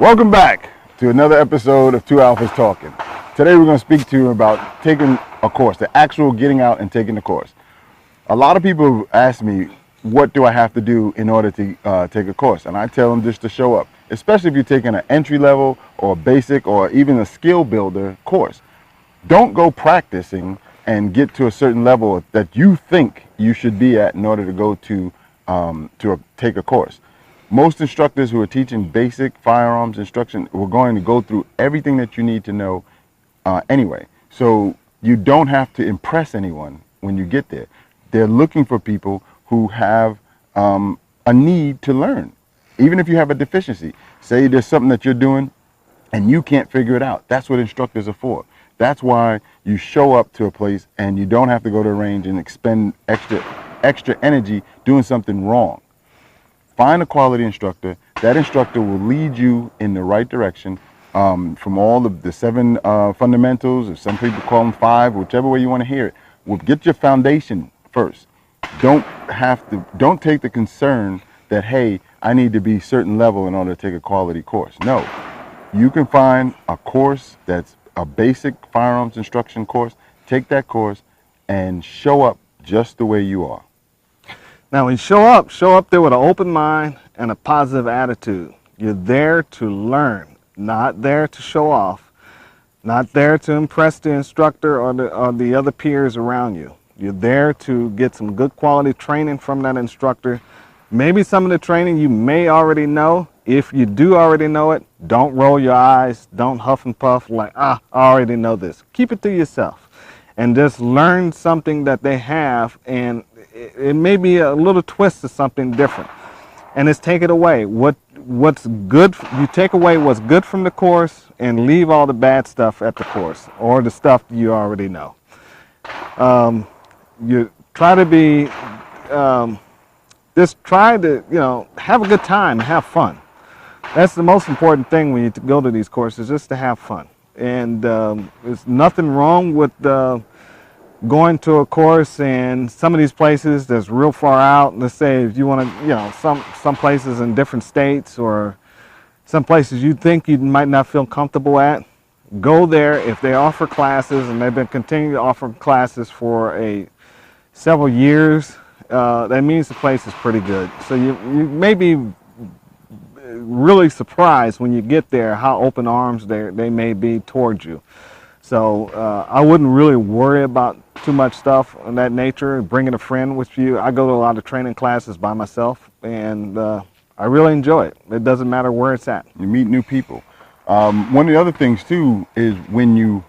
Welcome back to another episode of Two Alphas Talking. Today we're going to speak to you about taking a course, the actual getting out and taking the course. A lot of people ask me, what do I have to do in order to take a course? And I tell them just to show up, especially if you're taking an entry level or a basic or even a skill builder course. Don't go practicing and get to a certain level that you think you should be at in order to go to take a course. Most instructors who are teaching basic firearms instruction, we're going to go through everything that you need to know anyway. So you don't have to impress anyone when you get there. They're looking for people who have a need to learn. Even if you have a deficiency, say there's something that you're doing and you can't figure it out. That's what instructors are for. That's why you show up to a place and you don't have to go to a range and expend extra energy doing something wrong. Find a quality instructor. That instructor will lead you in the right direction from all of the 7 fundamentals, or some people call them 5, whichever way you want to hear it. Well, get your foundation first. Don't take the concern that, hey, I need to be a certain level in order to take a quality course. No, you can find a course that's a basic firearms instruction course. Take that course and show up just the way you are. Now, when you show up there with an open mind and a positive attitude. You're there to learn, not there to show off, not there to impress the instructor or the other peers around you. You're there to get some good quality training from that instructor. Maybe some of the training you may already know. If you do already know it, don't roll your eyes, don't huff and puff like, I already know this. Keep it to yourself and just learn something that they have, and it may be a little twist of something different. And it's take it away. What's good, you take away what's good from the course and leave all the bad stuff at the course or the stuff you already know. You try to be, just try to, have a good time and have fun. That's the most important thing when you go to these courses, just to have fun. And there's nothing wrong with going to a course in some of these places that's real far out. Let's say if you want to, some places in different states or some places you think you might not feel comfortable at, go there. If they offer classes, and they've been continuing to offer classes for several years, that means the place is pretty good. So you may be really surprised when you get there how open arms they may be towards you. So I wouldn't really worry about too much stuff of that nature. Bringing a friend with you. I go to a lot of training classes by myself, and I really enjoy it. It doesn't matter where it's at. You meet new people. One of the other things too is when you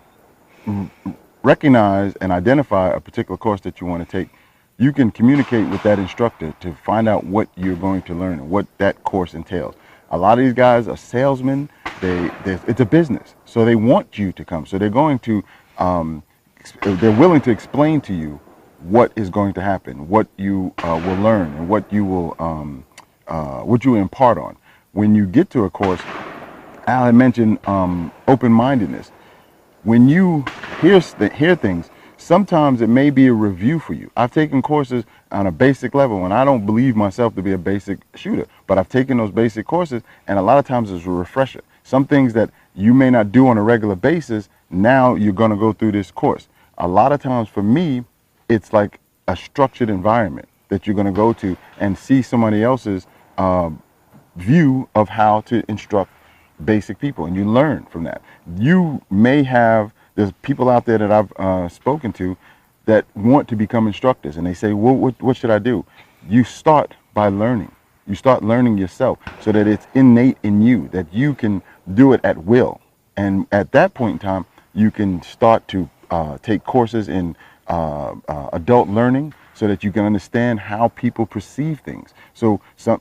recognize and identify a particular course that you want to take, you can communicate with that instructor to find out what you're going to learn and what that course entails. A lot of these guys are salesmen. It's a business, so they want you to come. So they're going to, they're willing to explain to you what is going to happen, what you will learn, and what you will impart on. When you get to a course, Al had mentioned open-mindedness. When you hear things, sometimes it may be a review for you. I've taken courses on a basic level when I don't believe myself to be a basic shooter, but I've taken those basic courses, and a lot of times it's a refresher. Some things that you may not do on a regular basis, now you're going to go through this course. A lot of times for me, it's like a structured environment that you're going to go to and see somebody else's view of how to instruct basic people, and you learn from that. You may have, there's people out there that I've spoken to that want to become instructors, and they say, well, what should I do? You start by learning. You start learning yourself so that it's innate in you, that you can do it at will. And at that point in time, you can start to take courses in adult learning so that you can understand how people perceive things. So some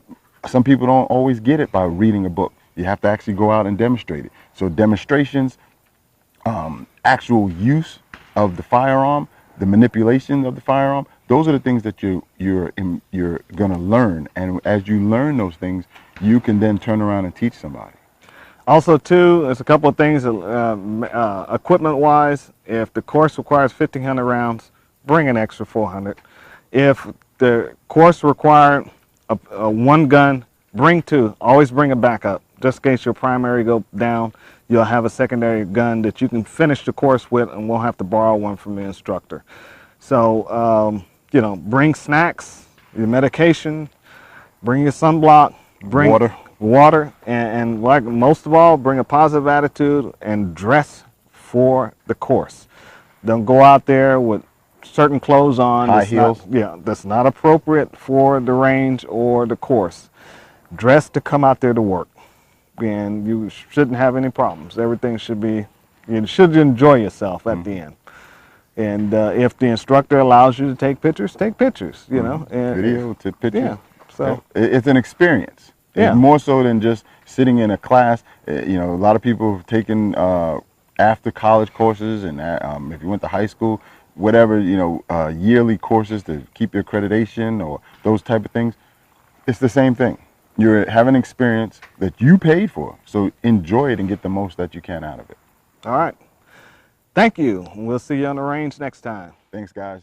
people don't always get it by reading a book. You have to actually go out and demonstrate it. So demonstrations, actual use of the firearm, the manipulation of the firearm, those are the things that you're going to learn. And as you learn those things, you can then turn around and teach somebody. Also, too, there's a couple of things equipment-wise. If the course requires 1,500 rounds, bring an extra 400. If the course required one gun, bring 2. Always bring a backup. just in case your primary go down, you'll have a secondary gun that you can finish the course with and won't have to borrow one from the instructor. So, you know, bring snacks, your medication, bring your sunblock, bring water, and like most of all, bring a positive attitude and dress for the course. Don't go out there with certain clothes on. High heels. That's not appropriate for the range or the course. Dress to come out there to work, and you shouldn't have any problems. Everything should be, you should enjoy yourself at the end. And if the instructor allows you to take pictures, you know. And video to picture. Yeah, so it's an experience. Yeah. It's more so than just sitting in a class. You know, a lot of people have taken after college courses, and if you went to high school, whatever, you know, yearly courses to keep your accreditation or those type of things. It's the same thing. You're having an experience that you paid for, so enjoy it and get the most that you can out of it. all right. Thank you. We'll see you on the range next time. Thanks, guys.